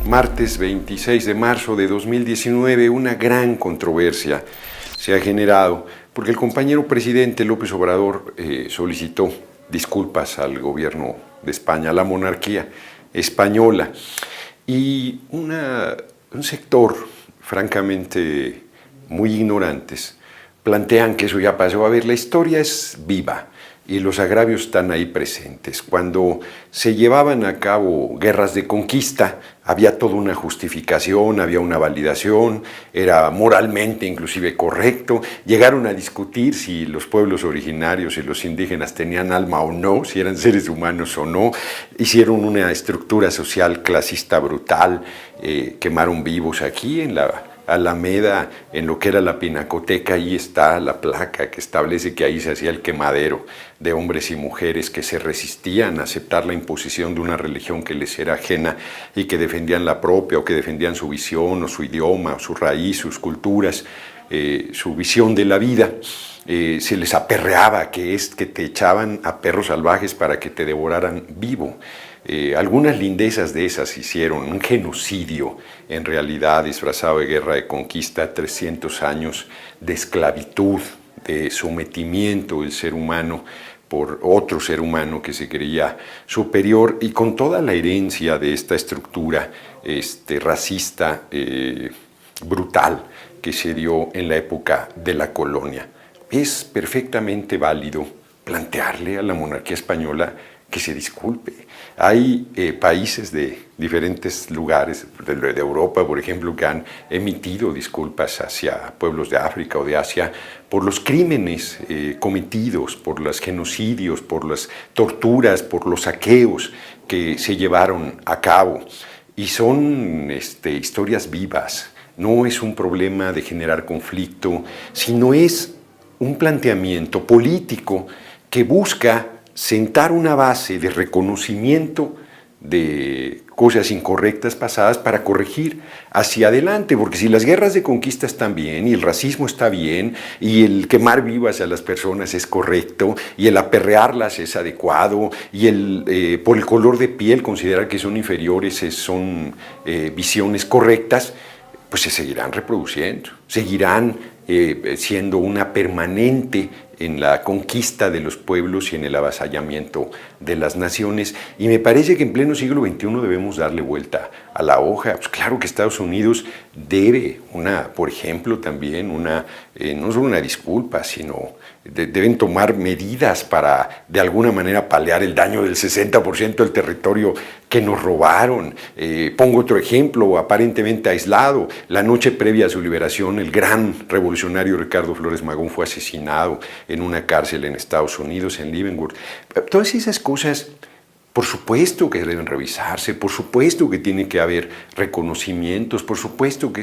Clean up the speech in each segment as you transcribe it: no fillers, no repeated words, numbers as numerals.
martes 26 de marzo de 2019, una gran controversia se ha generado porque el compañero presidente López Obrador solicitó disculpas al gobierno de España, a la monarquía española, y un sector francamente muy ignorantes plantean que eso ya pasó. A ver, la historia es viva y los agravios están ahí presentes. Cuando se llevaban a cabo guerras de conquista, había toda una justificación, había una validación, era moralmente inclusive correcto. Llegaron a discutir si los pueblos originarios y los indígenas tenían alma o no, si eran seres humanos o no. Hicieron una estructura social clasista brutal, quemaron vivos aquí en la Alameda, en lo que era la Pinacoteca. Ahí está la placa que establece que ahí se hacía el quemadero de hombres y mujeres que se resistían a aceptar la imposición de una religión que les era ajena y que defendían la propia, o que defendían su visión o su idioma, o su raíz, sus culturas, su visión de la vida. Se les aperreaba, que te echaban a perros salvajes para que te devoraran vivo. Algunas lindezas de esas hicieron un genocidio, en realidad disfrazado de guerra de conquista, 300 años de esclavitud, de sometimiento del ser humano por otro ser humano que se creía superior, y con toda la herencia de esta estructura racista brutal que se dio en la época de la colonia. Es perfectamente válido plantearle a la monarquía española que se disculpe. Hay países de diferentes lugares de Europa, por ejemplo, que han emitido disculpas hacia pueblos de África o de Asia por los crímenes cometidos, por los genocidios, por las torturas, por los saqueos que se llevaron a cabo. Y son historias vivas. No es un problema de generar conflicto, sino es un planteamiento político que busca sentar una base de reconocimiento de cosas incorrectas pasadas para corregir hacia adelante, porque si las guerras de conquista están bien, y el racismo está bien, y el quemar vivas a las personas es correcto, y el aperrearlas es adecuado, y por el color de piel considerar que son inferiores son visiones correctas, pues se seguirán reproduciendo, seguirán siendo una permanente en la conquista de los pueblos y en el avasallamiento de las naciones. Y me parece que en pleno siglo XXI debemos darle vuelta a la hoja. Pues claro que Estados Unidos debe por ejemplo, también no solo una disculpa, sino deben tomar medidas para de alguna manera paliar el daño del 60% del territorio que nos robaron. Pongo otro ejemplo aparentemente aislado. La noche previa a su liberación, el gran revolucionario Ricardo Flores Magón fue asesinado en una cárcel en Estados Unidos, en Leavenworth. Todas esas cosas, por supuesto que deben revisarse, por supuesto que tiene que haber reconocimientos, por supuesto que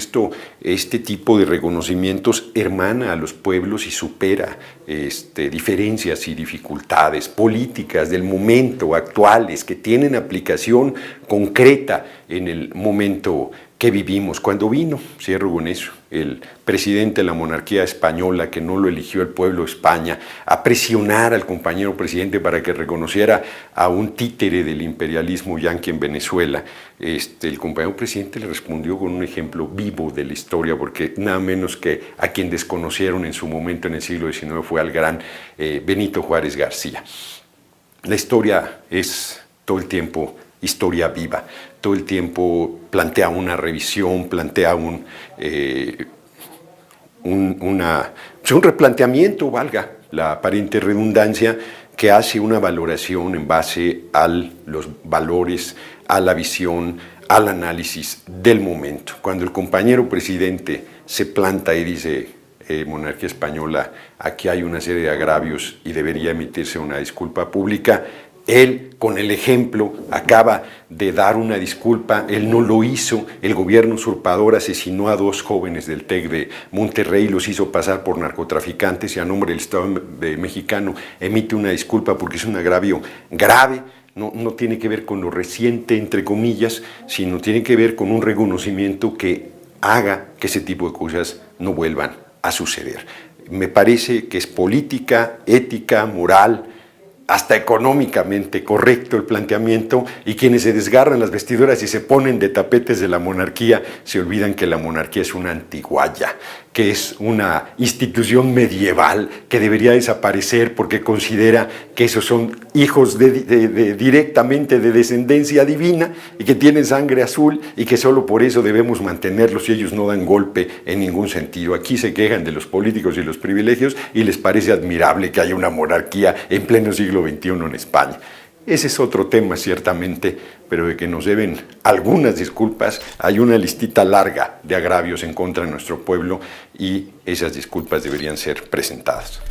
este tipo de reconocimientos hermana a los pueblos y supera diferencias y dificultades políticas del momento, actuales, que tienen aplicación concreta en el momento que vivimos. Cuando vino, cierro con eso, el presidente de la monarquía española, que no lo eligió el pueblo de España, a presionar al compañero presidente para que reconociera a un títere del imperialismo yanqui en Venezuela, el compañero presidente le respondió con un ejemplo vivo de la historia, porque nada menos que a quien desconocieron en su momento en el siglo XIX fue al gran Benito Juárez García. La historia es todo el tiempo historia viva, todo el tiempo plantea una revisión, plantea un replanteamiento, valga la aparente redundancia, que hace una valoración en base a los valores, a la visión, al análisis del momento. Cuando el compañero presidente se planta y dice, monarquía española, aquí hay una serie de agravios y debería emitirse una disculpa pública, él, con el ejemplo, acaba de dar una disculpa. Él no lo hizo. El gobierno usurpador asesinó a 2 jóvenes del TEC de Monterrey, los hizo pasar por narcotraficantes, y a nombre del Estado mexicano emite una disculpa porque es un agravio grave. No tiene que ver con lo reciente, entre comillas, sino tiene que ver con un reconocimiento que haga que ese tipo de cosas no vuelvan a suceder. Me parece que es política, ética, moral, hasta económicamente correcto el planteamiento, y quienes se desgarran las vestiduras y se ponen de tapetes de la monarquía se olvidan que la monarquía es una antiguaya, que es una institución medieval que debería desaparecer porque considera que esos son hijos directamente de descendencia divina y que tienen sangre azul y que solo por eso debemos mantenerlos y ellos no dan golpe en ningún sentido. Aquí se quejan de los políticos y los privilegios y les parece admirable que haya una monarquía en pleno siglo XXI en España. Ese es otro tema, ciertamente, pero de que nos deben algunas disculpas. Hay una listita larga de agravios en contra de nuestro pueblo y esas disculpas deberían ser presentadas.